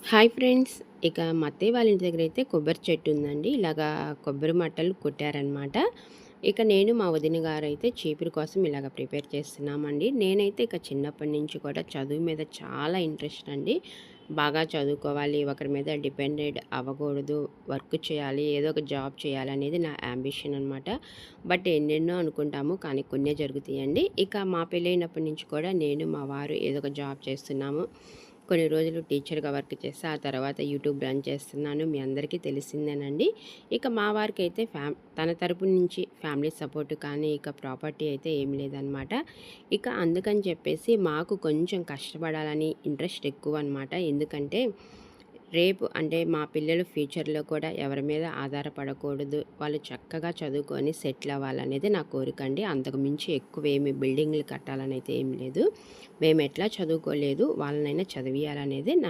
Hi friends. ఇక మా అత్తయ్య వాళ్ళ ఇంటి దగ్గర అయితే కొబ్బరి చెట్టు ఉందండి. ఇలాగా కొబ్బరి మట్టలు కొట్టారనమాట. ఇక నేను మా వదిన గారు అయితే చీపురు కోసం ఇలాగ ప్రిపేర్ చేస్తున్నామండి. నేనైతే ఇక చిన్నప్పటి నుంచి కూడా చదువు మీద చాలా ఇంట్రెస్ట్ అండి. బాగా చదువుకోవాలి, ఒకరి మీద డిపెండెడ్ అవ్వకూడదు, వర్క్ చేయాలి, ఏదో ఒక జాబ్ చేయాలి అనేది నా యాంబిషన్ అనమాట. బట్ ఎన్నెన్నో అనుకుంటాము, కానీ కొన్నే జరుగుతాయండి. ఇక మా పెళ్ళైనప్పటి నుంచి కూడా నేను మా వారు ఏదో ఒక జాబ్ చేస్తున్నాము. కొన్ని రోజులు టీచర్‌గా వర్క్ చేశా. ఆ తర్వాత యూట్యూబ్ రన్ చేస్తున్నాను. మీ అందరికీ తెలిసిందేనండి. ఇక మా వారికైతే తన తరపు నుంచి ఫ్యామిలీ సపోర్ట్ కానీ, ఇక ప్రాపర్టీ అయితే ఏమి లేదనమాట. ఇక అందుకని చెప్పేసి మాకు కొంచెం కష్టపడాలని ఇంట్రెస్ట్ ఎక్కువనమాట. ఎందుకంటే రేపు అంటే మా పిల్లలు ఫ్యూచర్‌లో కూడా ఎవరి మీద ఆధారపడకూడదు. వాళ్ళు చక్కగా చదువుకొని సెటిల్ అవ్వాలనేది నా కోరికండి. అంతకు మించి ఎక్కువేమి బిల్డింగ్‌లు కట్టాలనైతే ఏమి లేదు. మేమెట్లా చదువుకోలేదు, వాళ్ళనైనా చదివియాలనేదే